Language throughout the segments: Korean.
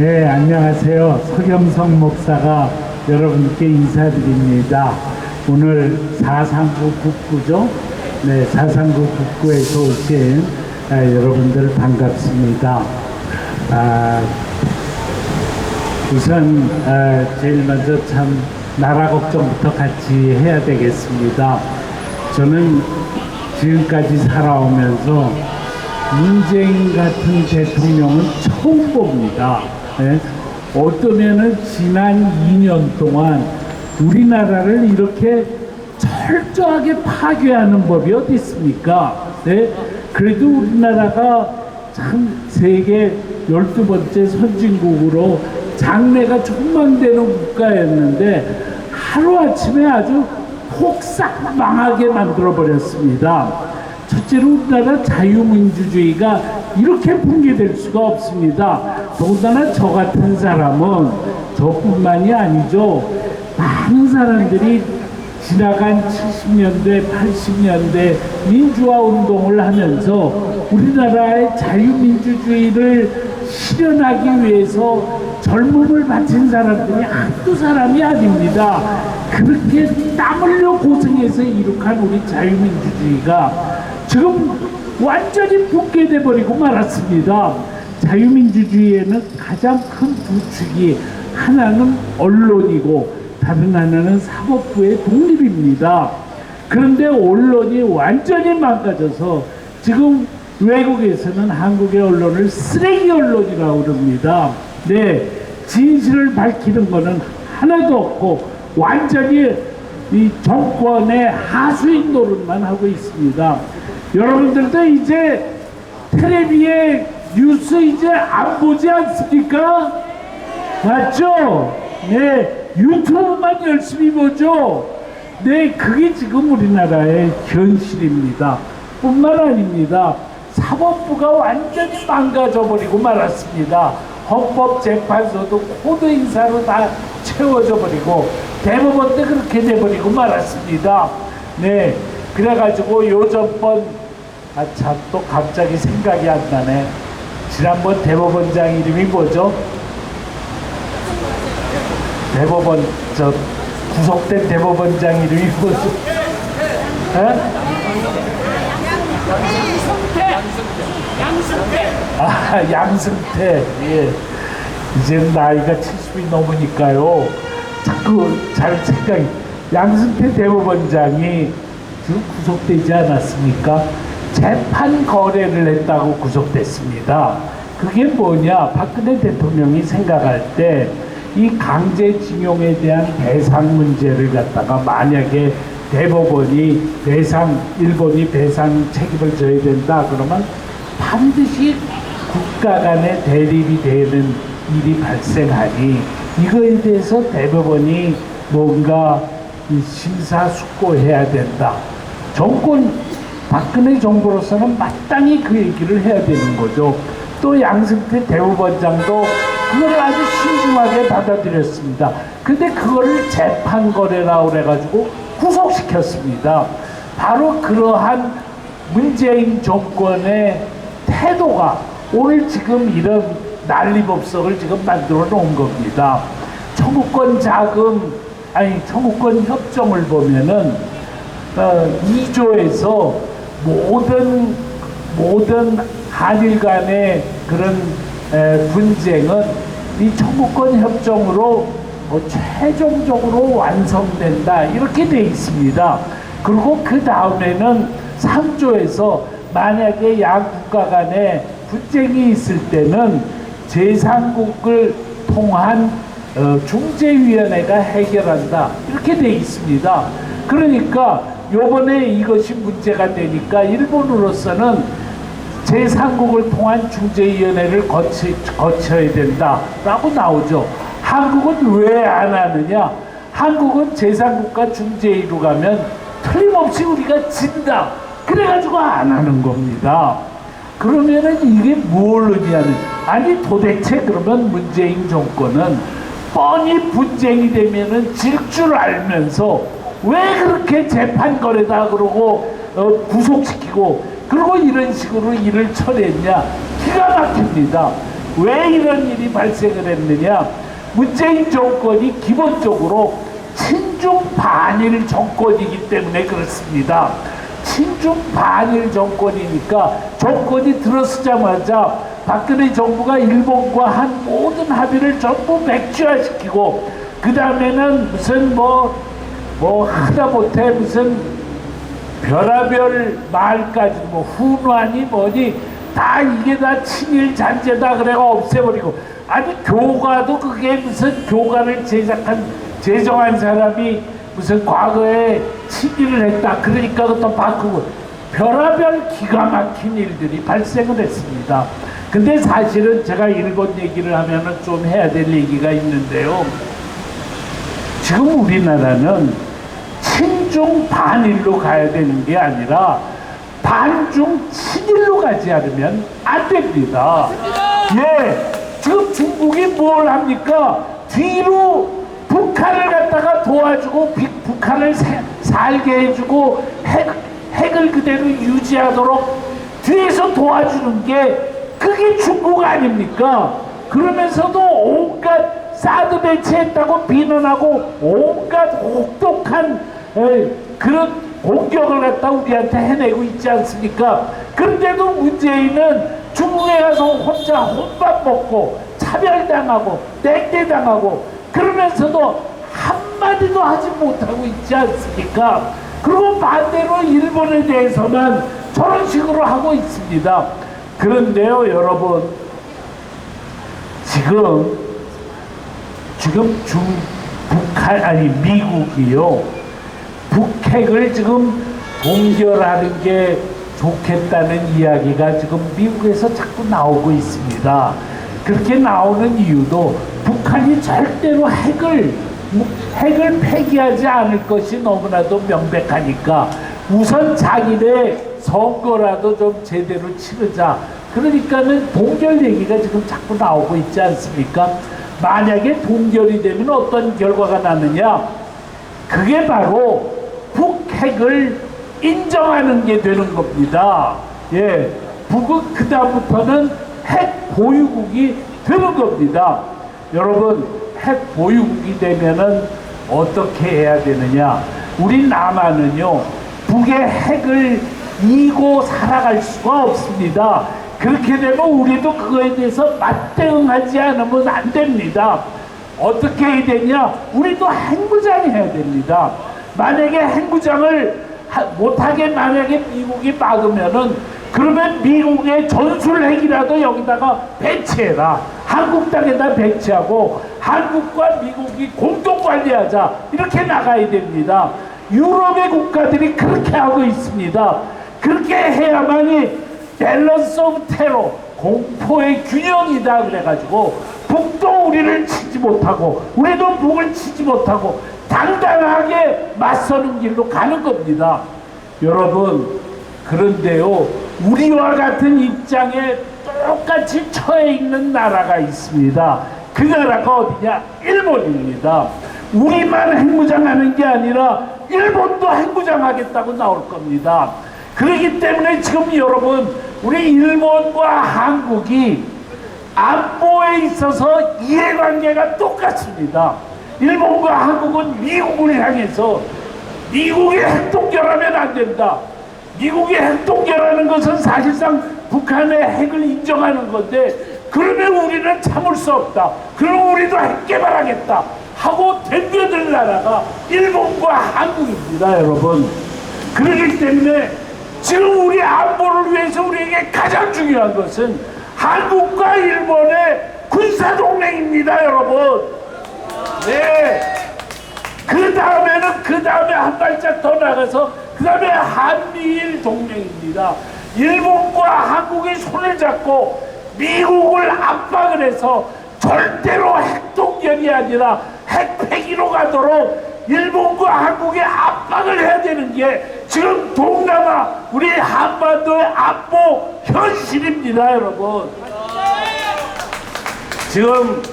네, 안녕하세요. 서경석 목사가 여러분께 인사드립니다. 오늘 사상구 북구죠. 네, 사상구 북구에서 오신 여러분들 반갑습니다. 우선 제일 먼저 참 나라 걱정부터 같이 해야 되겠습니다. 저는 지금까지 살아오면서 문재인 같은 대통령은 처음 봅니다. 네? 어떠면은 지난 2년 동안 우리나라를 이렇게 철저하게 파괴하는 법이 어디 있습니까? 네? 그래도 우리나라가 참 세계 12번째 선진국으로 장래가 촉망되는 국가였는데 하루아침에 아주 폭삭 망하게 만들어버렸습니다. 첫째로 우리나라 자유민주주의가 이렇게 붕괴될 수가 없습니다. 더군다나 저 같은 사람은 저뿐만이 아니죠. 많은 사람들이 지나간 70년대, 80년대 민주화 운동을 하면서 우리나라의 자유민주주의를 실현하기 위해서 젊음을 바친 사람들이 한두 사람이 아닙니다. 그렇게 땀 흘려 고생해서 이룩한 우리 자유민주주의가 지금 완전히 붕괴돼 버리고 말았습니다. 자유민주주의에는 가장 큰 두 축이 하나는 언론이고 다른 하나는 사법부의 독립입니다. 그런데 언론이 완전히 망가져서 지금 외국에서는 한국의 언론을 쓰레기 언론이라고 그럽니다. 네, 진실을 밝히는 것은 하나도 없고 완전히 이 정권의 하수인 노릇만 하고 있습니다. 여러분들도 이제 텔레비에 뉴스 이제 안 보지 않습니까? 맞죠? 네, 유튜브만 열심히 보죠. 네, 그게 지금 우리나라의 현실입니다. 뿐만 아닙니다. 사법부가 완전히 망가져 버리고 말았습니다. 헌법재판소도 코드 인사로 다 채워져 버리고 대법원도 그렇게 돼버리고 말았습니다. 네, 그래가지고 요전번 참 또 갑자기 생각이 안 나네. 지난번 대법원장 이름이 뭐죠? 대법원 저 구속된 대법원장 이름이 뭐죠? 양승태. 양승태. 예. 이제 나이가 70이 넘으니까요. 자꾸 잘 생각이. 양승태 대법원장이 지금 구속되지 않았습니까? 재판 거래를 했다고 구속됐습니다. 그게 뭐냐? 박근혜 대통령이 생각할 때 이 강제징용에 대한 배상 문제를 갖다가 만약에 대법원이 일본이 배상 책임을 져야 된다 그러면 반드시 국가 간의 대립이 되는 일이 발생하니 이거에 대해서 대법원이 뭔가 심사숙고해야 된다. 박근혜 정부로서는 마땅히 그 얘기를 해야 되는 거죠. 또 양승태 대법원장도 그걸 아주 신중하게 받아들였습니다. 근데 그거를 재판 거래라고 그래가지고 구속시켰습니다. 바로 그러한 문재인 정권의 태도가 오늘 지금 이런 난리법석을 지금 만들어 놓은 겁니다. 청구권 협정을 보면은 2조에서 모든 한일 간의 그런 분쟁은 이 청구권 협정으로 최종적으로 완성된다 이렇게 돼 있습니다. 그리고 그 다음에는 3조에서 만약에 양 국가 간에 분쟁이 있을 때는 제3국을 통한 중재위원회가 해결한다 이렇게 돼 있습니다. 그러니까 요번에 이것이 문제가 되니까 일본으로서는 제3국을 통한 중재위원회를 거쳐야 된다라고 나오죠. 한국은 왜 안 하느냐? 한국은 제3국과 중재위로 가면 틀림없이 우리가 진다. 그래가지고 안 하는 겁니다. 그러면은 이게 뭘 의미하는? 아니 도대체 그러면 문재인 정권은 뻔히 분쟁이 되면은 질 줄 알면서 왜 그렇게 재판 거래다 그러고 구속시키고 그리고 이런 식으로 일을 처리했냐? 기가 막힙니다. 왜 이런 일이 발생을 했느냐? 문재인 정권이 기본적으로 친중 반일 정권이기 때문에 그렇습니다. 친중 반일 정권이니까 정권이 들어서자마자 박근혜 정부가 일본과 한 모든 합의를 전부 백지화시키고 그 다음에는 무슨 하다못해 무슨 별하별 말까지 훈환이 뭐니 다 이게 다 친일 잔재다 그래가 없애버리고 아니 교과도 그게 무슨 교과를 제정한 사람이 무슨 과거에 친일을 했다 그러니까 그것도 바꾸고 별하별 기가 막힌 일들이 발생을 했습니다. 근데 사실은 제가 일본 얘기를 하면은 좀 해야 될 얘기가 있는데요. 지금 우리나라는 친중 반일로 가야 되는 게 아니라 반중 친일로 가지 않으면 안 됩니다. 예, 지금 중국이 뭘 합니까? 뒤로 북한을 갖다가 도와주고 북한을 살게 해주고 핵을 그대로 유지하도록 뒤에서 도와주는 게 그게 중국 아닙니까? 그러면서도 온갖 사드 배치했다고 비난하고 온갖 혹독한 그런 공격을 갖다 우리한테 해내고 있지 않습니까? 그런데도 문재인은 중국에 가서 혼자 혼밥 먹고 차별당하고 땡땡당하고 그러면서도 한마디도 하지 못하고 있지 않습니까? 그리고 반대로 일본에 대해서만 저런 식으로 하고 있습니다. 그런데요 여러분 지금 미국이요 북핵을 지금 동결하는 게 좋겠다는 이야기가 지금 미국에서 자꾸 나오고 있습니다. 그렇게 나오는 이유도 북한이 절대로 핵을 폐기하지 않을 것이 너무나도 명백하니까 우선 자기네 선거라도 좀 제대로 치르자. 그러니까는 동결 얘기가 지금 자꾸 나오고 있지 않습니까? 만약에 동결이 되면 어떤 결과가 나느냐? 그게 바로 북핵을 인정하는 게 되는 겁니다. 예, 북은 그다음부터는 핵 보유국이 되는 겁니다. 여러분, 핵 보유국이 되면은 어떻게 해야 되느냐? 우리 남한은요, 북의 핵을 이고 살아갈 수가 없습니다. 그렇게 되면 우리도 그거에 대해서 맞대응하지 않으면 안 됩니다. 어떻게 해야 되냐? 우리도 핵무장 해야 됩니다. 만약에 핵무장을 못하게 만약에 미국이 막으면은 그러면 미국의 전술핵이라도 여기다가 배치해라. 한국 땅에다 배치하고 한국과 미국이 공동 관리하자. 이렇게 나가야 됩니다. 유럽의 국가들이 그렇게 하고 있습니다. 그렇게 해야만이 밸런스 오브 테러, 공포의 균형이다 그래가지고 북도 우리를 치지 못하고 우리도 북을 치지 못하고 당당하게 맞서는 길로 가는 겁니다. 여러분, 그런데요, 우리와 같은 입장에 똑같이 처해 있는 나라가 있습니다. 그 나라가 어디냐? 일본입니다. 우리만 핵무장하는 게 아니라 일본도 핵무장하겠다고 나올 겁니다. 그렇기 때문에 지금 여러분, 우리 일본과 한국이 안보에 있어서 이해관계가 똑같습니다. 일본과 한국은 미국을 향해서 미국이 핵동결하면 안 된다. 미국이 핵동결하는 것은 사실상 북한의 핵을 인정하는 건데 그러면 우리는 참을 수 없다. 그럼 우리도 핵 개발하겠다 하고 덤벼들 나라가 일본과 한국입니다, 여러분. 그렇기 때문에 지금 우리 안보를 위해서 우리에게 가장 중요한 것은 한국과 일본의 군사동맹입니다, 여러분. 네. 그 다음에 한 발짝 더 나가서 그 다음에 한미일 동맹입니다. 일본과 한국이 손을 잡고 미국을 압박을 해서 절대로 핵동결이 아니라 핵폐기로 가도록 일본과 한국에 압박을 해야 되는 게 지금 동남아 우리 한반도의 안보 현실입니다, 여러분. 지금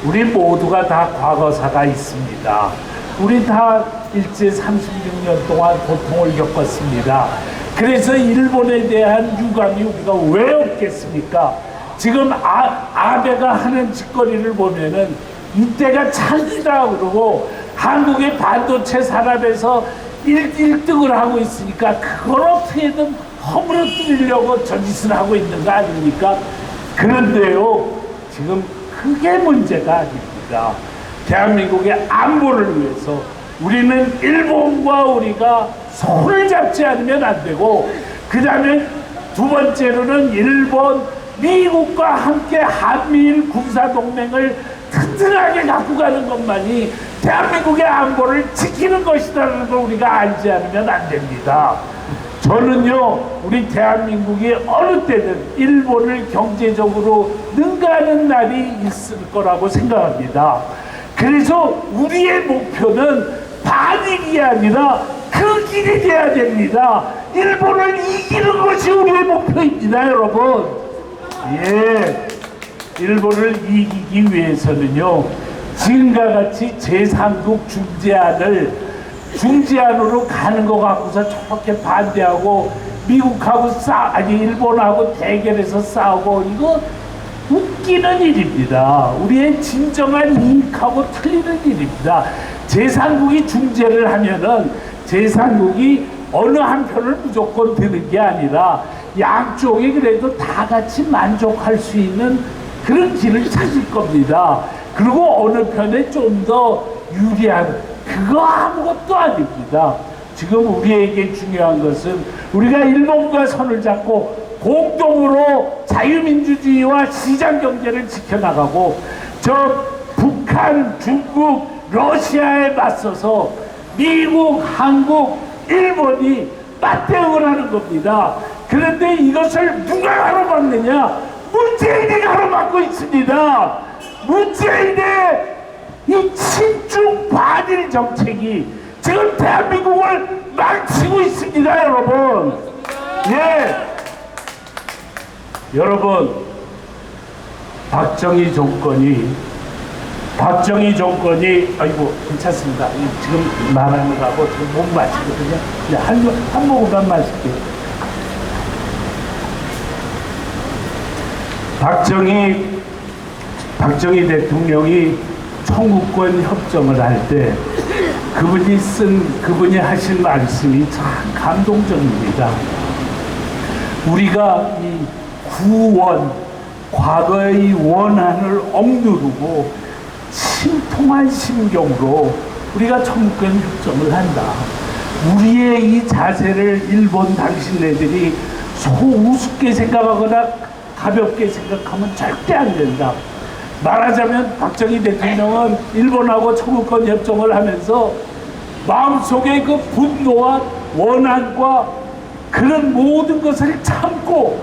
우리 모두가 다 과거사가 있습니다. 우리 다 일제 36년 동안 고통을 겪었습니다. 그래서 일본에 대한 유감이 우리가 왜 없겠습니까? 지금 아베가 하는 짓거리를 보면은 이때가 찬스다 그러고 한국의 반도체 산업에서 1등을 하고 있으니까 그걸 어떻게든 허물어뜨리려고 저짓을 하고 있는 거 아닙니까? 그런데요, 지금 그게 문제가 아닙니다. 대한민국의 안보를 위해서 우리는 일본과 우리가 손을 잡지 않으면 안 되고, 그 다음에 두 번째로는 일본, 미국과 함께 한미일 군사동맹을 튼튼하게 갖고 가는 것만이 대한민국의 안보를 지키는 것이라는 걸 우리가 알지 않으면 안 됩니다. 저는요, 우리 대한민국이 어느 때든 일본을 경제적으로 능가하는 날이 있을 거라고 생각합니다. 그래서 우리의 목표는 반익이 아니라 그 길이 돼야 됩니다. 일본을 이기는 것이 우리의 목표입니다, 여러분. 예, 일본을 이기기 위해서는요, 지금과 같이 제3국 중재안으로 가는 거 갖고서 저렇게 반대하고 미국하고 일본하고 대결해서 싸우고, 이거 웃기는 일입니다. 우리의 진정한 이익하고 틀리는 일입니다. 제3국이 중재를 하면은 제3국이 어느 한편을 무조건 드는 게 아니라 양쪽이 그래도 다 같이 만족할 수 있는 그런 길을 찾을 겁니다. 그리고 어느 편에 좀 더 유리한, 그거 아무것도 아닙니다. 지금 우리에게 중요한 것은 우리가 일본과 손을 잡고 공동으로 자유민주주의와 시장경제를 지켜나가고, 저 북한, 중국, 러시아에 맞서서 미국, 한국, 일본이 맞대응을 하는 겁니다. 그런데 이것을 누가 가로막느냐? 문재인이 가로막고 있습니다. 문재인의 이 친중 반일 정책이 지금 대한민국을 망치고 있습니다, 여러분. 예. 여러분, 박정희 정권이 아이고 괜찮습니다. 지금 말하는 거하고 지금 못 마시거든요. 한 모금만 마실게요. 박정희 대통령이 청구권 협정을 할 때 그분이 하신 말씀이 참 감동적입니다. 우리가 이 구원, 과거의 원한을 억누르고 심통한 심경으로 우리가 청구권 협정을 한다. 우리의 이 자세를 일본 당신네들이 우습게 생각하거나 가볍게 생각하면 절대 안 된다. 말하자면 박정희 대통령은 일본하고 청구권 협정을 하면서 마음속에 그 분노와 원한과 그런 모든 것을 참고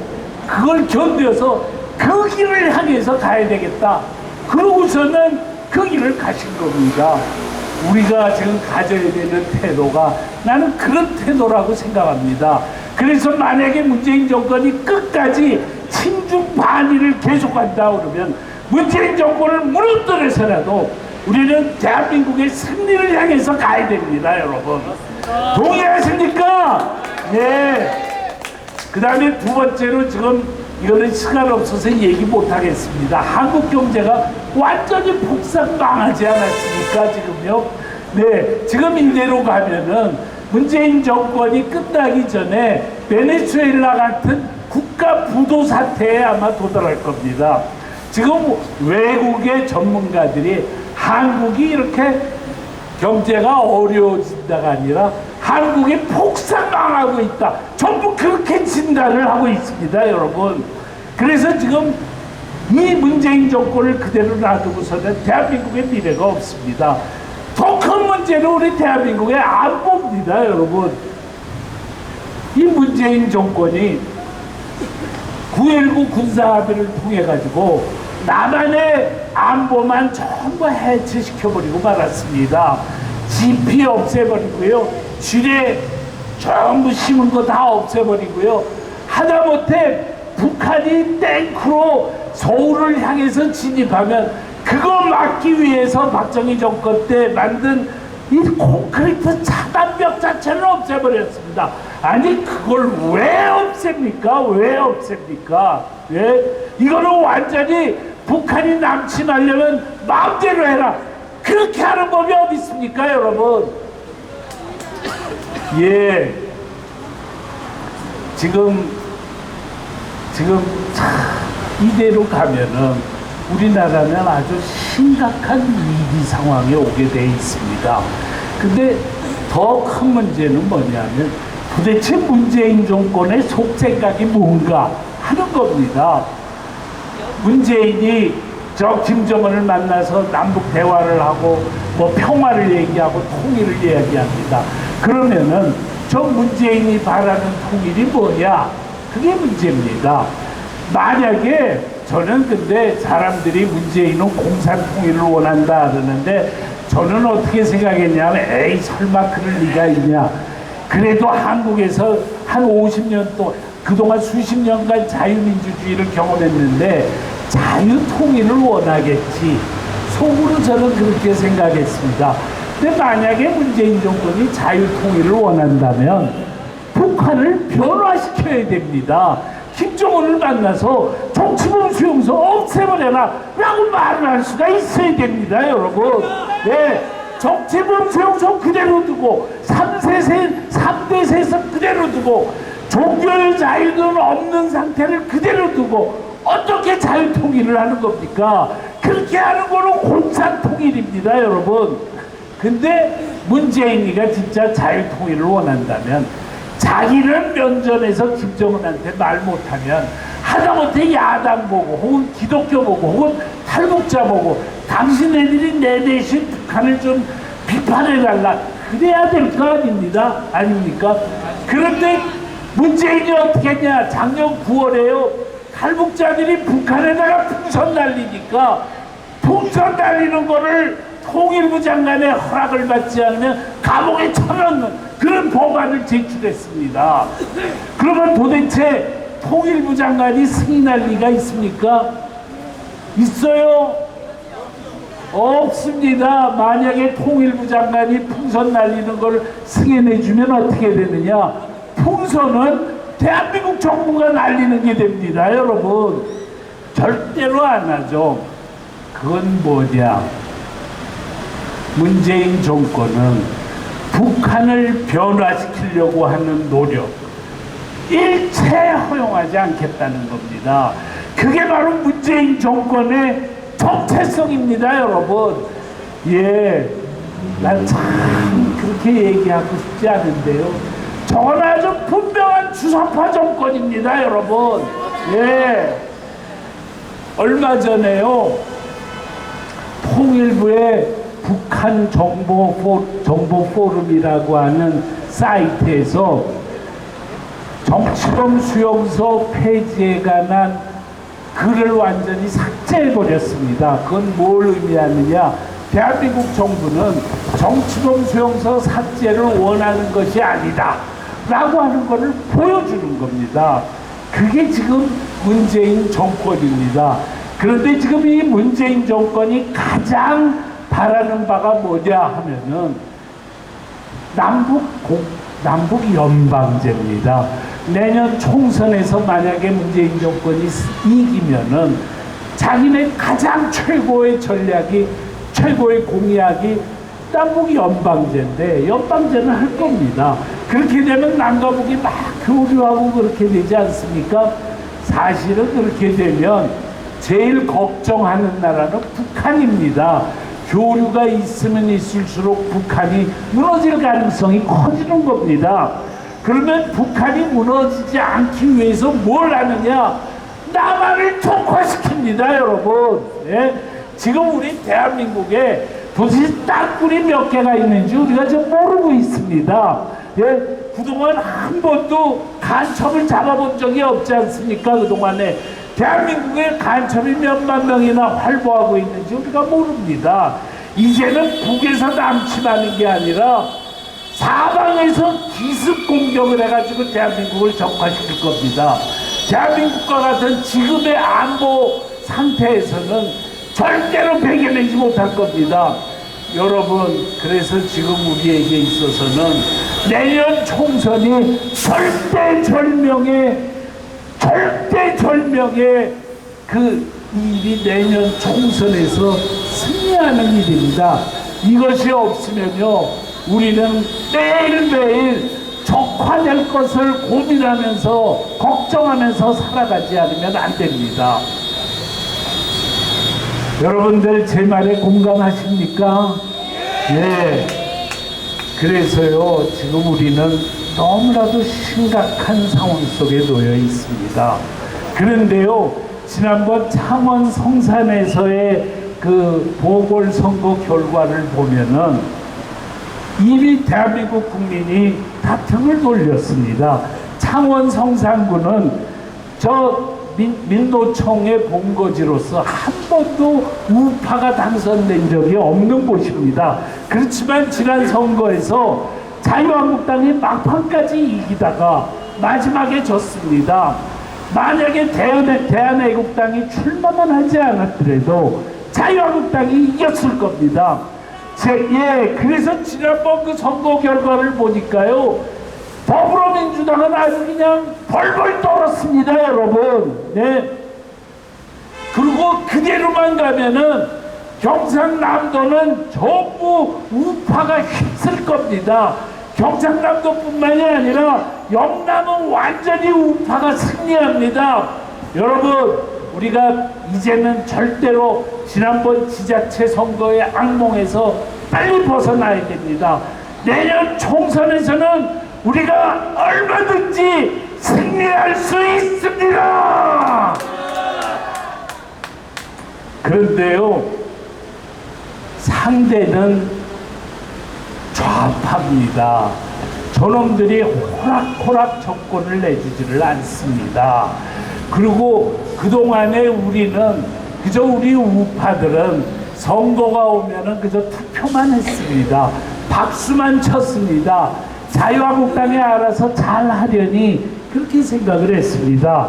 그걸 견뎌서 그 길을 향해서 가야 되겠다. 그러고서는 그 길을 가신 겁니다. 우리가 지금 가져야 되는 태도가 나는 그런 태도라고 생각합니다. 그래서 만약에 문재인 정권이 끝까지 친중 반일을 계속한다 그러면 문재인 정권을 무너뜨려서라도 우리는 대한민국의 승리를 향해서 가야 됩니다, 여러분. 동의하십니까? 네. 그 다음에 두 번째로, 지금 이거는 시간 없어서 얘기 못하겠습니다. 한국 경제가 완전히 폭삭 망하지 않았습니까, 지금요? 네. 지금 이대로 가면은 문재인 정권이 끝나기 전에 베네수엘라 같은 국가 부도 사태에 아마 도달할 겁니다. 지금 외국의 전문가들이 한국이 이렇게 경제가 어려워진다가 아니라 한국이 폭삭 망하고 있다, 전부 그렇게 진단을 하고 있습니다, 여러분. 그래서 지금 이 문재인 정권을 그대로 놔두고서는 대한민국의 미래가 없습니다. 더 큰 문제는 우리 대한민국의 안보입니다, 여러분. 이 문재인 정권이 9.19 군사합의를 통해 가지고 남한의 안보만 전부 해체시켜버리고 말았습니다. GP 없애버리고요, 지뢰 전부 심은 거 다 없애버리고요, 하다못해 북한이 탱크로 서울을 향해서 진입하면 그거 막기 위해서 박정희 정권 때 만든 이 콘크리트 차단벽 자체를 없애버렸습니다. 아니 그걸 왜 없앱니까? 왜 없앱니까? 예? 이거는 완전히 북한이 남침하려면 마음대로 해라. 그렇게 하는 법이 어디 있습니까, 여러분? 예. 지금 이대로 가면은 우리나라는 아주 심각한 위기 상황에 오게 돼 있습니다. 근데 더 큰 문제는 뭐냐면 도대체 문재인 정권의 속생각이 뭔가 하는 겁니다. 문재인이 저 김정은을 만나서 남북 대화를 하고 뭐 평화를 얘기하고 통일을 이야기합니다. 그러면은 저 문재인이 바라는 통일이 뭐냐? 그게 문제입니다. 만약에 저는 근데 사람들이 문재인은 공산 통일을 원한다 그러는데 저는 어떻게 생각했냐면 에이 설마 그럴 리가 있냐. 그래도 한국에서 한 50년 동안 그동안 수십 년간 자유민주주의를 경험했는데 자유통일을 원하겠지. 속으로 저는 그렇게 생각했습니다. 근데 만약에 문재인 정권이 자유통일을 원한다면 북한을 변화시켜야 됩니다. 김정은을 만나서 정치범 수용소 없애버려라 라고 말을 할 수가 있어야 됩니다, 여러분. 네, 정치범 수용소 그대로 두고 3대 세습 그대로 두고 종교의 자유는 없는 상태를 그대로 두고 어떻게 자유통일을 하는 겁니까? 그렇게 하는 거는 공산통일입니다, 여러분. 근데 문재인이가 진짜 자유통일을 원한다면 자기는 면전에서 김정은한테 말 못하면 하다못해 야당 보고 혹은 기독교 보고 혹은 탈북자 보고 당신네들이 내 대신 북한을 좀 비판해달라 그래야 될 거 아닙니까? 그런데 문재인이 어떻게 했냐. 작년 9월에요 탈북자들이 북한에다가 풍선 날리니까 풍선 날리는 거를 통일부 장관의 허락을 받지 않으면 감옥에 쳐넣는 그런 법안을 제출했습니다. 그러면 도대체 통일부 장관이 승인할 리가 있습니까? 있어요? 없습니다. 만약에 통일부 장관이 풍선 날리는 걸 승인해주면 어떻게 되느냐? 풍선은 대한민국 정부가 날리는 게 됩니다, 여러분. 절대로 안 하죠. 그건 뭐냐? 문재인 정권은 북한을 변화시키려고 하는 노력 일체 허용하지 않겠다는 겁니다. 그게 바로 문재인 정권의 정체성입니다, 여러분. 예, 난 참 그렇게 얘기하고 싶지 않은데요. 저건 아주 분명한 주사파 정권입니다, 여러분. 예, 얼마 전에요 통일부의 북한 정보 포럼이라고 하는 사이트에서 정치범 수용소 폐지에 관한 글을 완전히 삭제해버렸습니다. 그건 뭘 의미하느냐? 대한민국 정부는 정치범 수용소 삭제를 원하는 것이 아니다 라고 하는 것을 보여주는 겁니다. 그게 지금 문재인 정권입니다. 그런데 지금 이 문재인 정권이 가장 바라는 바가 뭐냐 하면은 남북 연방제입니다. 내년 총선에서 만약에 문재인 정권이 이기면은 자기네 가장 최고의 전략이 최고의 공약이 남북 연방제인데 연방제는 할 겁니다. 그렇게 되면 남과 북이 막 교류하고 그렇게 되지 않습니까? 사실은 그렇게 되면 제일 걱정하는 나라는 북한입니다. 교류가 있으면 있을수록 북한이 무너질 가능성이 커지는 겁니다. 그러면 북한이 무너지지 않기 위해서 뭘 하느냐? 남한을 촉화시킵니다, 여러분. 예? 지금 우리 대한민국에 도대체 땅굴이 몇 개가 있는지 우리가 좀 모르고 있습니다. 예? 그동안 한 번도 간첩을 잡아본 적이 없지 않습니까? 그동안에 대한민국의 간첩이 몇만 명이나 활보하고 있는지 우리가 모릅니다. 이제는 북에서 남침하는 게 아니라 사방에서 기습 공격을 해가지고 대한민국을 적화시킬 겁니다. 대한민국과 같은 지금의 안보 상태에서는 절대로 배겨내지 못할 겁니다. 여러분, 그래서 지금 우리에게 있어서는 내년 총선이 절대절명의 그 일이 내년 총선에서 승리하는 일입니다. 이것이 없으면요, 우리는 매일매일 적화될 것을 고민하면서 걱정하면서 살아가지 않으면 안 됩니다. 여러분들 제 말에 공감하십니까? 예. 그래서요, 지금 우리는 너무나도 심각한 상황 속에 놓여 있습니다. 그런데요, 지난번 창원 성산에서의 그 보궐선거 결과를 보면은 이미 대한민국 국민이 다 등을 돌렸습니다. 창원 성산구는 저 민노총의 본거지로서 한 번도 우파가 당선된 적이 없는 곳입니다. 그렇지만 지난 선거에서 자유한국당이 막판까지 이기다가 마지막에 졌습니다. 만약에 대한애국당이 출마만 하지 않았더라도 자유한국당이 이겼을 겁니다. 그래서 지난번 그 선거 결과를 보니까요, 더불어민주당은 아주 그냥 벌벌 떨었습니다, 여러분. 네. 그리고 그대로만 가면은 경상남도는 전부 우파가 힘쓸 겁니다. 경상남도뿐만이 아니라 영남은 완전히 우파가 승리합니다. 여러분, 우리가 이제는 절대로 지난번 지자체 선거의 악몽에서 빨리 벗어나야 됩니다. 내년 총선에서는 우리가 얼마든지 승리할 수 있습니다. 그런데요, 상대는 좌파입니다. 저놈들이 호락호락 정권을 내주지를 않습니다. 그리고 그동안에 우리는 그저 우리 우파들은 선거가 오면은 그저 투표만 했습니다. 박수만 쳤습니다. 자유한국당에 알아서 잘 하려니 그렇게 생각을 했습니다.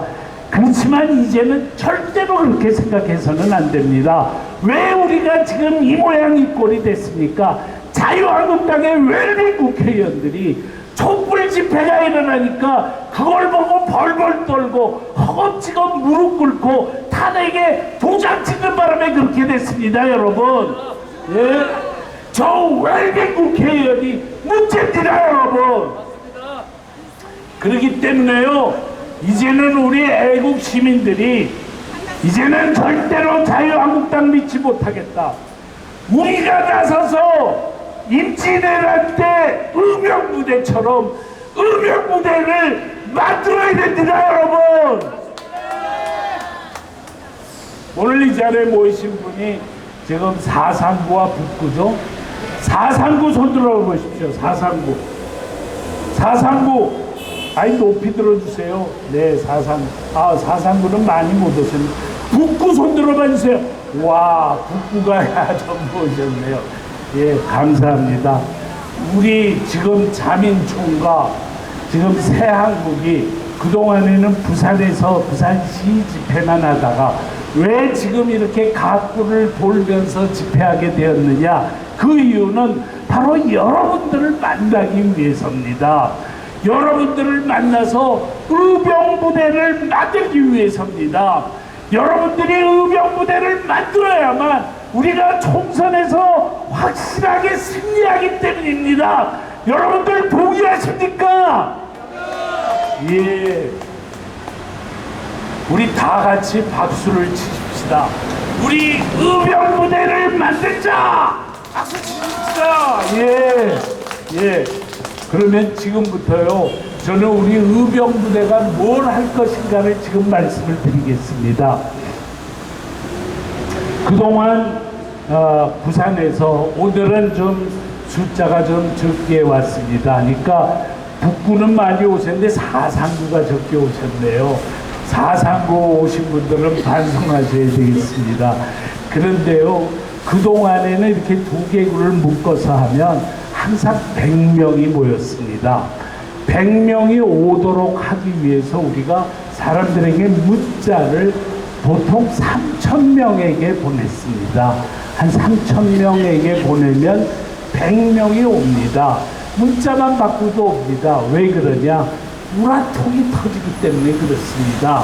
그렇지만 이제는 절대로 그렇게 생각해서는 안 됩니다. 왜 우리가 지금 이 모양 이 꼴이 됐습니까? 자유한국당의 웰빙 국회의원들이 촛불 집회가 일어나니까 그걸 보고 벌벌 떨고 허겁지겁 무릎 꿇고 탄핵에 도장 찍는 바람에 그렇게 됐습니다, 여러분. 예? 저 웰빙 국회의원이 문제입니다, 여러분. 그렇기 때문에요, 이제는 우리 애국 시민들이 이제는 절대로 자유한국당 믿지 못하겠다. 우리가 나서서 임진왜란 때 의병부대처럼 의병부대를 만들어야 됩니다, 여러분. 오늘 이 자리에 모이신 분이 지금 사상구와 북구죠. 사상구 손 들어보십시오. 사상구 아이 높이 들어주세요. 네, 사상구는 많이 못 오셨네요. 북구 손 들어봐 주세요. 와, 북구가 전부 오셨네요. 예, 감사합니다. 우리 지금 자민총과 지금 새한국이 그동안에는 부산에서 부산시 집회만 하다가 왜 지금 이렇게 각구를 돌면서 집회하게 되었느냐? 그 이유는 바로 여러분들을 만나기 위해서입니다. 여러분들을 만나서 의병부대를 만들기 위해서입니다. 여러분들이 의병부대를 만들어야만 우리가 총선에서 확실하게 승리하기 때문입니다. 여러분들 동의하십니까? 예. 우리 다 같이 박수를 치십시다. 우리 의병부대를 만들자! 박수 치십시다! 예. 예. 그러면 지금부터요, 저는 우리 의병부대가 뭘 할 것인가를 지금 말씀을 드리겠습니다. 그동안 부산에서 오늘은 좀 숫자가 좀 적게 왔습니다. 그러니까 북구는 많이 오셨는데 사상구가 적게 오셨네요. 사상구 오신 분들은 반성하셔야 되겠습니다. 그런데요, 그동안에는 이렇게 두 개구를 묶어서 하면 항상 100명이 모였습니다. 100명이 오도록 하기 위해서 우리가 사람들에게 문자를 보통 3,000명에게 보냈습니다. 한 3,000명에게 보내면 100명이 옵니다. 문자만 받고도 옵니다. 왜 그러냐? 우라통이 터지기 때문에 그렇습니다.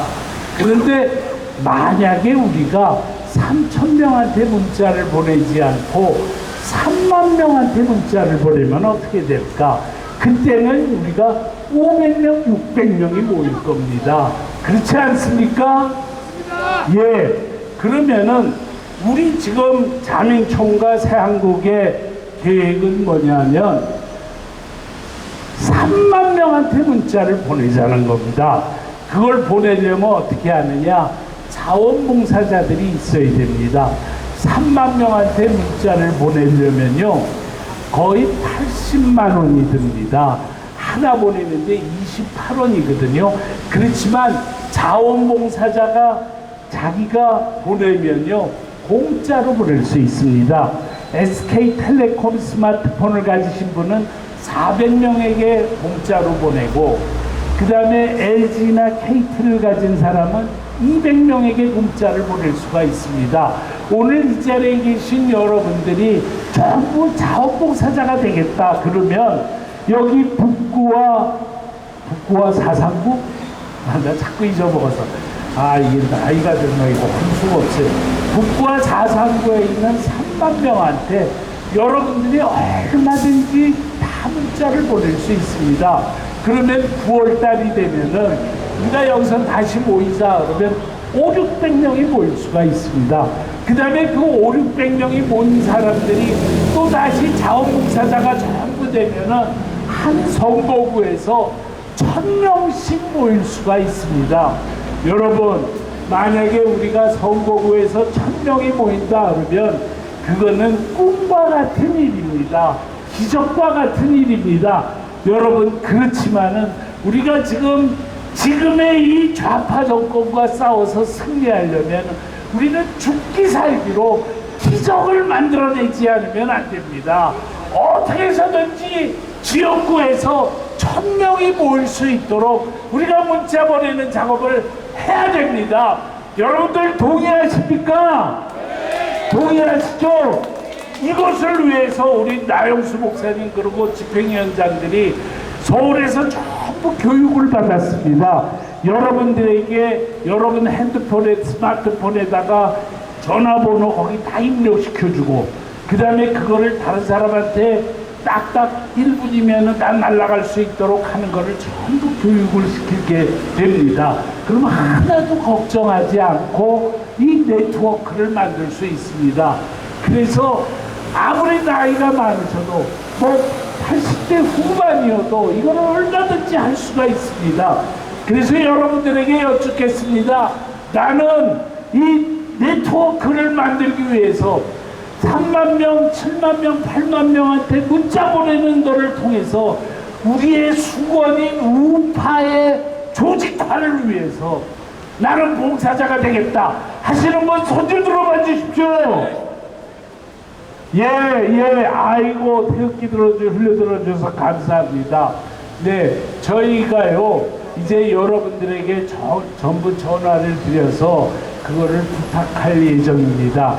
그런데 만약에 우리가 3,000명한테 문자를 보내지 않고 3만 명한테 문자를 보내면 어떻게 될까? 그때는 우리가 500명, 600명이 모일 겁니다. 그렇지 않습니까? 예. 그러면은 우리 지금 자민총과 새한국의 계획은 뭐냐면 3만 명한테 문자를 보내자는 겁니다. 그걸 보내려면 어떻게 하느냐? 자원봉사자들이 있어야 됩니다. 3만 명한테 문자를 보내려면요, 거의 80만 원이 듭니다. 하나 보내는데 28원이거든요. 그렇지만 자원봉사자가 자기가 보내면요, 공짜로 보낼 수 있습니다. SK텔레콤 스마트폰을 가지신 분은 400명에게 공짜로 보내고, 그 다음에 LG나 KT를 가진 사람은 200명에게 문자를 보낼 수가 있습니다. 오늘 이 자리에 계신 여러분들이 전부 자원봉사자가 되겠다 그러면 여기 북구와 사상구? 나 자꾸 잊어먹어서. 이게 나이가 들면이고 할 수가 없어요. 북구와 사상구에 있는 3만 명한테 여러분들이 얼마든지 다 문자를 보낼 수 있습니다. 그러면 9월달이 되면은 우리가 여기서 다시 모이자 그러면 500~600명이 모일 수가 있습니다. 그 다음에 그 500~600명이 모인 사람들이 또 다시 자원봉사자가 전부 되면은 한 선거구에서 1000명씩 모일 수가 있습니다. 여러분, 만약에 우리가 선거구에서 1000명이 모인다 그러면 그거는 꿈과 같은 일입니다. 기적과 같은 일입니다. 여러분, 그렇지만은 우리가 지금의 이 좌파 정권과 싸워서 승리하려면 우리는 죽기 살기로 기적을 만들어내지 않으면 안 됩니다. 어떻게 해서든지 지역구에서 1000명이 모일 수 있도록 우리가 문자 보내는 작업을 해야 됩니다. 여러분들 동의하십니까? 동의하시죠? 이것을 위해서 우리 나영수 목사님 그리고 집행위원장들이 서울에서 전부 교육을 받았습니다. 여러분들에게 여러분 핸드폰에 스마트폰에다가 전화번호 거기 다 입력시켜주고, 그 다음에 그거를 다른 사람한테 딱딱 1분이면은 다 날아갈 수 있도록 하는 거를 전부 교육을 시키게 됩니다. 그러면 하나도 걱정하지 않고 이 네트워크를 만들 수 있습니다. 그래서 아무리 나이가 많으셔도 80대 후반이어도 이거는 얼마든지 할 수가 있습니다. 그래서 여러분들에게 여쭙겠습니다. 나는 이 네트워크를 만들기 위해서 3만 명, 7만 명, 8만 명한테 문자 보내는 것을 통해서 우리의 수건인 우파의 조직화를 위해서 나는 봉사자가 되겠다 하시는 분 손 좀 들어봐 주십시오. 예, 아이고, 태극기 흘려들어줘서 감사합니다. 네, 저희가요, 이제 여러분들에게 전부 전화를 드려서 그거를 부탁할 예정입니다.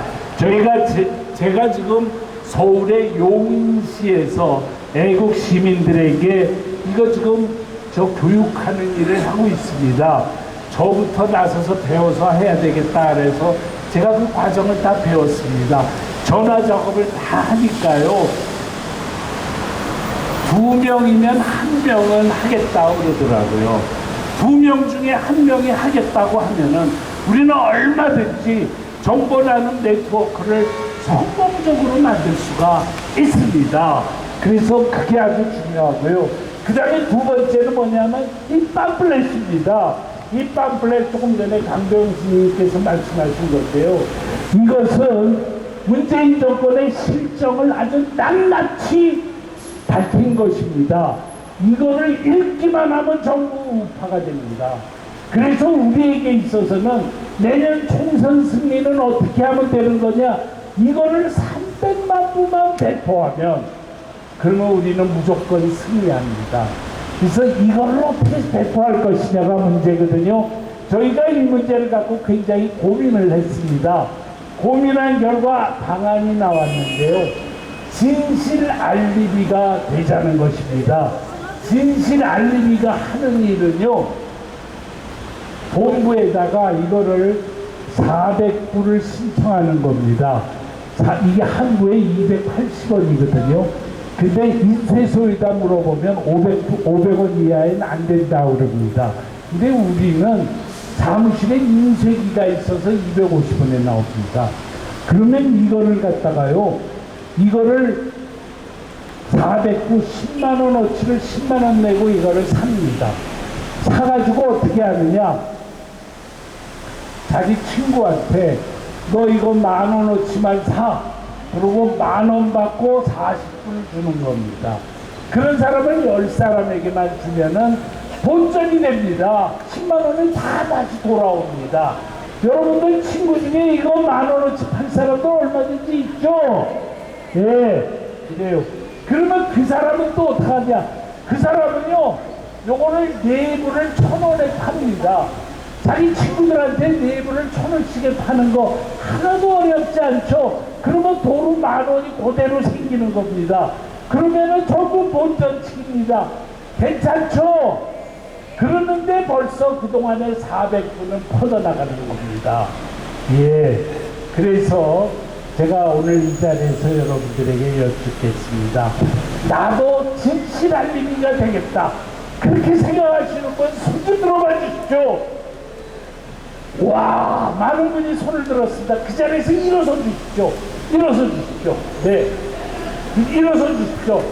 제가 지금 서울의 용인시에서 애국 시민들에게 이거 지금 교육하는 일을 하고 있습니다. 저부터 나서서 배워서 해야 되겠다 그래서 제가 그 과정을 다 배웠습니다. 전화 작업을 다 하니까요, 2명이면 1명은 하겠다고 그러더라고요. 2명 중에 1명이 하겠다고 하면은 우리는 얼마든지 정보라는 네트워크를 성공적으로 만들 수가 있습니다. 그래서 그게 아주 중요하고요. 그 다음에 두 번째는 뭐냐면 이 팜플렛입니다. 이 팜플렛 조금 전에 강병 스님께서 말씀하신 건데요. 이것은 문재인 정권의 실정을 아주 낱낱이 밝힌 것입니다. 이거를 읽기만 하면 전부 우파가 됩니다. 그래서 우리에게 있어서는 내년 총선 승리는 어떻게 하면 되는 거냐? 이거를 300만 부만 배포하면 그러면 우리는 무조건 승리합니다. 그래서 이걸 어떻게 배포할 것이냐가 문제거든요. 저희가 이 문제를 갖고 굉장히 고민을 했습니다. 고민한 결과 방안이 나왔는데요. 진실 알리비가 되자는 것입니다. 진실 알리비가 하는 일은요, 본부에다가 이거를 400불을 신청하는 겁니다. 이게 한 부에 280원이거든요. 근데 인쇄소에다 물어보면 500원 이하에는 안 된다고 그럽니다. 근데 우리는 사무실에 인쇄기가 있어서 250원에 나옵니다. 그러면 이거를 갖다가요, 이거를 409 10만원어치를 10만원 내고 이거를 삽니다. 사가지고 어떻게 하느냐, 자기 친구한테 너 이거 10,000원어치만 사. 그러고 10,000원 받고 40불을 주는 겁니다. 그런 사람을 10사람에게만 주면은 본전이 됩니다. 10만원이 다 다시 돌아옵니다. 여러분들 친구 중에 이거 10,000원어치 팔 사람도 얼마든지 있죠? 예, 그래요. 그러면 그 사람은 또 어떡하냐? 그 사람은요, 요거를 4분을 1,000원에 팝니다. 자기 친구들한테 4분을 1,000원씩에 파는 거 하나도 어렵지 않죠? 그러면 돈은 10,000원이 그대로 생기는 겁니다. 그러면은 전부 본전치기입니다. 괜찮죠? 그러는데 벌써 그동안에 400분은 퍼져나가는 겁니다. 예. 그래서 제가 오늘 이 자리에서 여러분들에게 여쭙겠습니다. 나도 진실 알림이가 되겠다. 그렇게 생각하시는 분 손 좀 들어봐 주십시오. 와, 많은 분이 손을 들었습니다. 그 자리에서 일어서 주십시오. 일어서 주십시오. 네. 일어서 주십시오.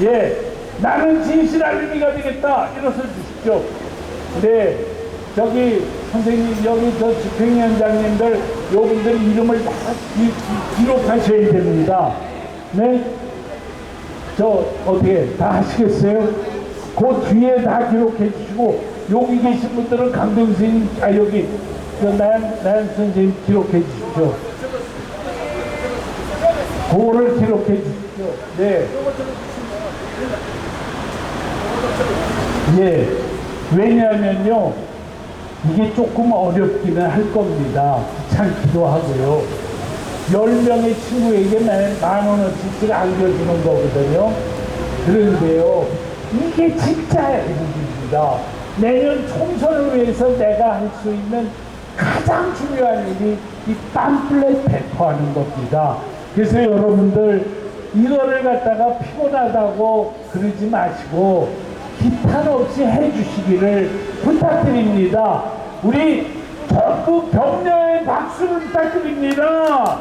예. 나는 진실 알림이가 되겠다. 일어서 주십시오. 네. 저기, 선생님, 여기 저 집행위원장님들, 요분들 이름을 다 기록하셔야 됩니다. 네. 저, 어떻게, 다 하시겠어요? 그 뒤에 다 기록해 주시고, 여기 계신 분들은 강동 선생님, 여기, 나연 선생님 기록해 주십시오. 그거를 기록해 주십시오. 네. 예. 왜냐하면요, 이게 조금 어렵기는 할 겁니다. 귀찮기도 하고요. 10명의 친구에게 10,000원어치씩 안겨주는 거거든요. 그런데요, 이게 진짜 일입니다. 내년 총선을 위해서 내가 할 수 있는 가장 중요한 일이 이 팜플렛 배포하는 겁니다. 그래서 여러분들 이거를 갖다가 피곤하다고 그러지 마시고 기탄 없이 해주시기를 부탁드립니다. 우리 전국 격려의 박수를 부탁드립니다.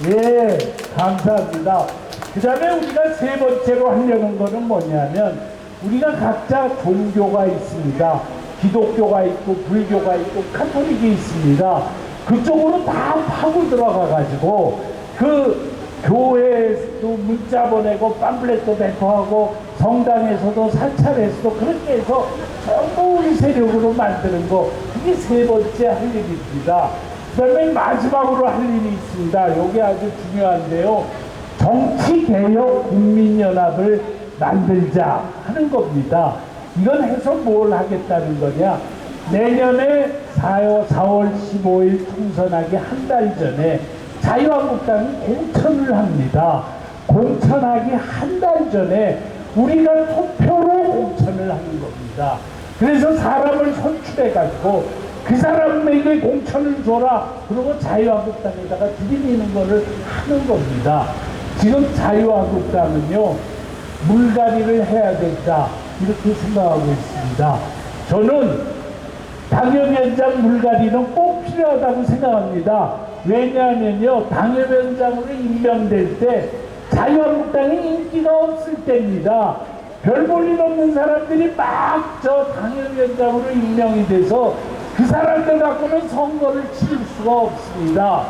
예, 감사합니다. 그 다음에 우리가 세 번째로 하려는 거는 뭐냐면, 우리가 각자 종교가 있습니다. 기독교가 있고 불교가 있고 카톨릭이 있습니다. 그쪽으로 다 파고 들어가 가지고 그 교회에서도 문자 보내고 팜플렛도 배포하고 성당에서도 사찰에서도 그렇게 해서 전부 우리 세력으로 만드는 거, 그게 세 번째 할 일입니다. 그 다음에 마지막으로 할 일이 있습니다. 이게 아주 중요한데요, 정치개혁 국민연합을 만들자 하는 겁니다. 이건 해서 뭘 하겠다는 거냐, 내년에 4월 15일 총선하기 한 달 전에 자유한국당이 공천을 합니다. 공천하기 한 달 전에 우리가 투표로 공천을 하는 겁니다. 그래서 사람을 선출해가지고 그 사람에게 공천을 줘라, 그리고 자유한국당에다가 들이미는 거를 하는 겁니다. 지금 자유한국당은요, 물갈이를 해야 된다, 이렇게 생각하고 있습니다. 저는 당협위원장 물갈이는 꼭 필요하다고 생각합니다. 왜냐하면요, 당협위원장으로 임명될 때 자유한국당이 인기가 없을 때입니다. 별 볼 일 없는 사람들이 막 저 당협위원장으로 임명이 돼서 그 사람들 갖고는 선거를 치를 수가 없습니다.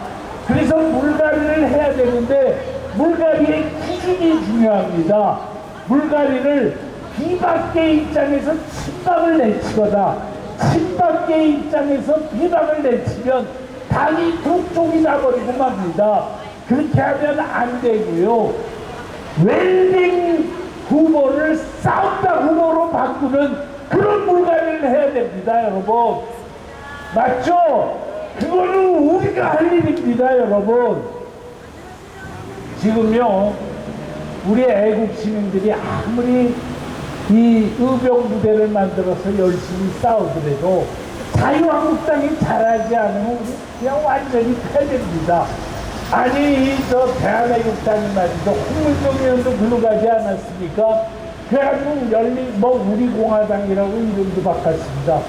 그래서 물갈이를 해야 되는데, 물갈이의 기준이 중요합니다. 물갈이를 비박계 입장에서 친박을 내치거나 친박계 입장에서 비박을 내치면 당이 두 쪽이 나버리고 맙니다. 그렇게 하면 안 되고요. 웰빙 후보를 싸움다 후보로 바꾸는 그런 물갈이를 해야 됩니다, 여러분. 맞죠? 그거는 우리가 할 일입니다, 여러분. 지금요, 우리 애국 시민들이 아무리 이 의병 부대를 만들어서 열심히 싸우더라도 자유한국당이 잘하지 않으면 우리 그냥 완전히 패됩니다. 아니 저 대한애국당이 말이죠. 홍문종 의원도 글로 가지 않았습니까? 그래가지고 우리공화당이라고 이름도 바꿨습니다.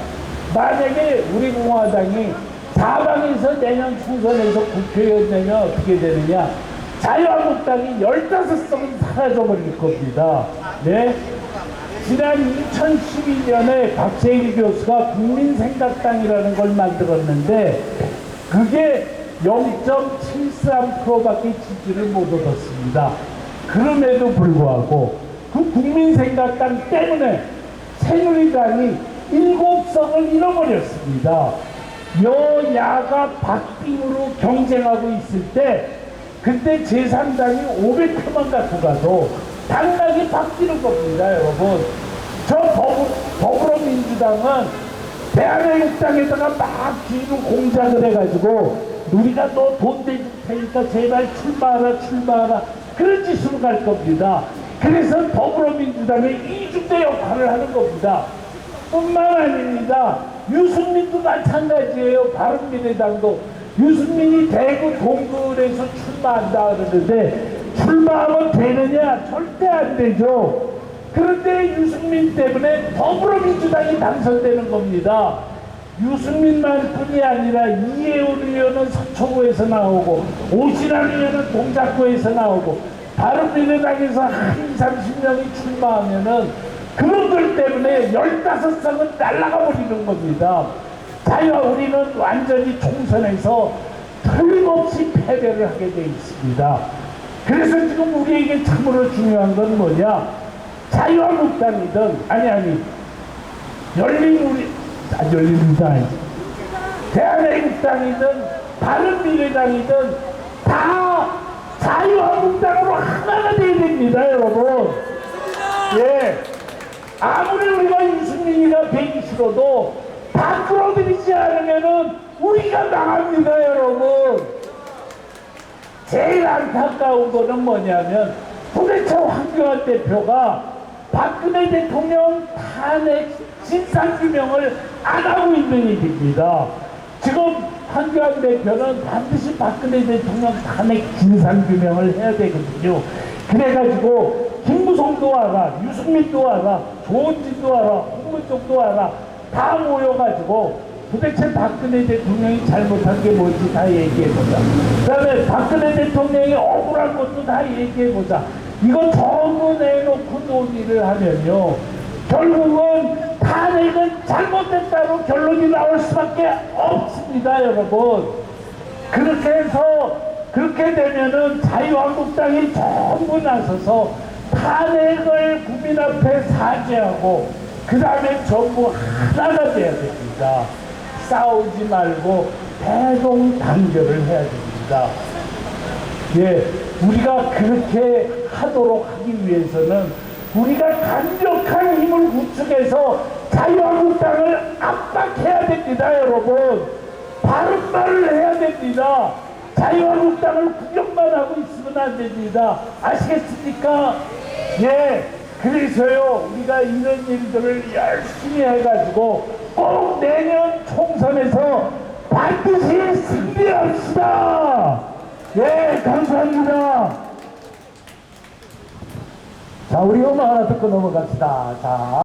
만약에 우리공화당이 사방에서 내년 총선에서 국회의원 되면 어떻게 되느냐? 자유한국당이 15석은 사라져버릴 겁니다. 네? 지난 2012년에 박재일 교수가 국민생각당이라는 걸 만들었는데 그게 0.73%밖에 지지를 못 얻었습니다. 그럼에도 불구하고 그 국민생각당 때문에 새누리당이 7석을 잃어버렸습니다. 여야가 박빙으로 경쟁하고 있을 때 그때 제3당이 500표만 갖고 가도 당락이 바뀌는 겁니다, 여러분. 저 더불어민주당은 대한애국당에다가 막 뒤로 공작을 해가지고 우리가 너 돈 대줄 테니까 제발 출마하라 그런 짓으로 갈 겁니다. 그래서 더불어민주당의 이중대 역할을 하는 겁니다. 뿐만 아닙니다. 유승민도 마찬가지예요. 바른미래당도 유승민이 대구 동굴에서 출마한다 그러는데 출마하면 되느냐? 절대 안 되죠. 그런데 유승민 때문에 더불어민주당이 당선되는 겁니다. 유승민만뿐이 아니라 이혜원 의원은 서초구에서 나오고 오신환 의원은 동작구에서 나오고 바른미래당에서 한 30명이 출마하면은 그분들 때문에 15석은 날아가 버리는 겁니다. 우리는 완전히 총선에서 틀림없이 패배를 하게 돼 있습니다. 그래서 지금 우리에게 참으로 중요한 건 뭐냐? 자유한국당이든 열린민주당 아니지. 대한애국당이든 바른미래당이든 다 자유한국당으로 하나가 돼야 됩니다, 여러분. 예. 아무리 우리가 유승민이가 되기 싫어도 다 끌어들이지 않으면은 우리가 망합니다, 여러분. 제일 안타까운 거는 뭐냐면 도대체 황교안 대표가 박근혜 대통령 탄핵 진상규명을 안 하고 있는 일입니다. 지금 황교안 대표는 반드시 박근혜 대통령 탄핵 진상규명을 해야 되거든요. 그래가지고 김무성도 와라, 유승민도 와라, 조원진도 와라, 홍문종도 와라 다 모여가지고 도대체 박근혜 대통령이 잘못한 게 뭔지 다 얘기해보자. 그 다음에 박근혜 대통령이 억울한 것도 다 얘기해보자. 이거 전부 내놓고 논의를 하면요 결국은 탄핵은 잘못됐다고 결론이 나올 수밖에 없습니다, 여러분. 그렇게 되면은 자유한국당이 전부 나서서 탄핵을 국민 앞에 사죄하고 그 다음에 전부 하나가 돼야 됩니다. 싸우지 말고 대동단결을 해야 됩니다. 예, 우리가 그렇게 하도록 하기 위해서는 우리가 강력한 힘을 구축해서 자유한국당을 압박해야 됩니다, 여러분. 바른 말을 해야 됩니다. 자유한국당을 구경만 하고 있으면 안 됩니다. 아시겠습니까? 예, 그래서요 우리가 이런 일들을 열심히 해가지고 꼭 내년 총선에서 반드시 승리합시다. 예, 감사합니다. 자, 우리 음악 하나 듣고 넘어갑시다. 자.